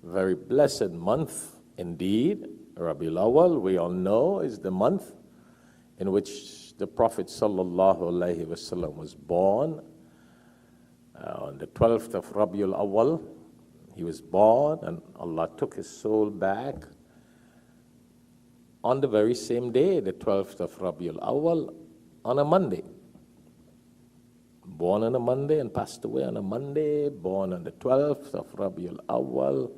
Very blessed month indeed. Rabiul Awwal, we all know, is the month in which the Prophet ﷺ was born. On the 12th of Rabiul Awwal, he was born, and Allah took his soul back on the very same day, the 12th of Rabiul Awwal, on a Monday. Born on a Monday and passed away on a Monday, born on the 12th of Rabiul Awwal,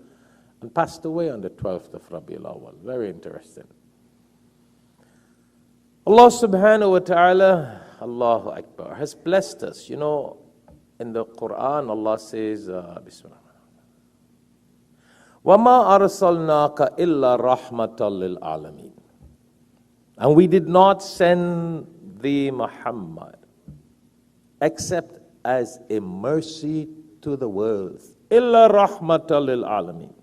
and passed away on the 12th of Rabiul Awwal. Very interesting. Allah subhanahu wa ta'ala, Allahu Akbar, has blessed us. You know, in the Quran, Allah says, Bismillah, وَمَا أَرْسَلْنَاكَ إِلَّا رَحْمَةً لِلْعَالَمِينَ. And we did not send thee, Muhammad, except as a mercy to the world. إِلَّا رَحْمَةً لِلْعَالَمِينَ.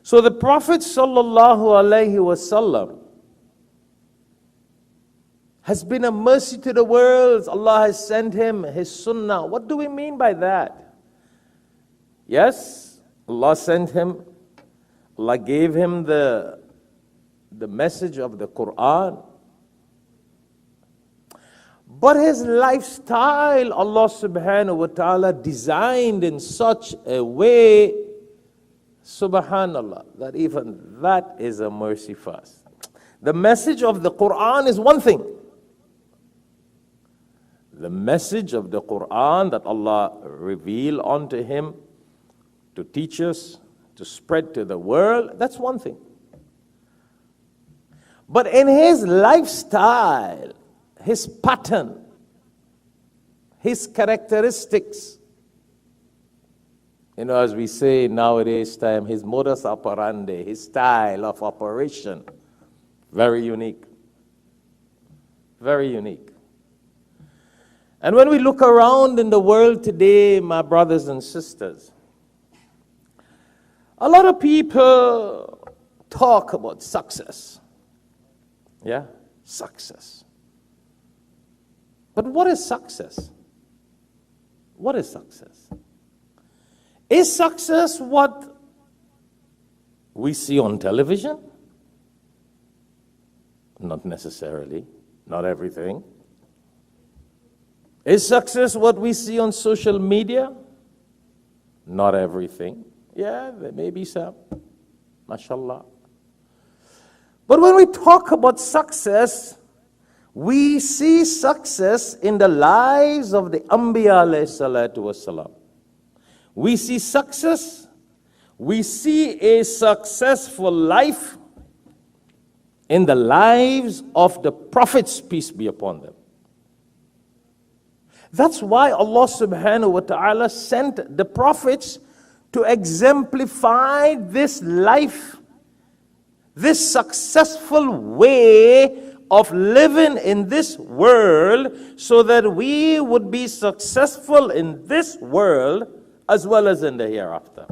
So the Prophet ﷺ has been a mercy to the world. Allah has sent him his sunnah. What do we mean by that? Yes, Allah sent him, Allah gave him the message of the Quran. But his lifestyle, Allah subhanahu wa ta'ala designed in such a way, subhanallah, that even that is a mercy for us. The message of the Quran is one thing. The message of the Quran that Allah revealed unto him to teach us, to spread to the world, that's one thing. But in his lifestyle, his pattern, his characteristics, you know, as we say nowadays time, his modus operandi, his style of operation, very unique. Very unique. And when we look around in the world today, my brothers and sisters, a lot of people talk about success. Yeah, success. But what is success? What is success? Is success what we see on television? Not necessarily, not everything. Is success what we see on social media? Not everything. Yeah, there may be some. MashaAllah. But when we talk about success, we see success in the lives of the Anbiya alayhi salatu wasalam. We see success, we see a successful life in the lives of the prophets, peace be upon them. That's why Allah subhanahu wa ta'ala sent the prophets to exemplify this life, this successful way of living in this world, so that we would be successful in this world as well as in the hereafter.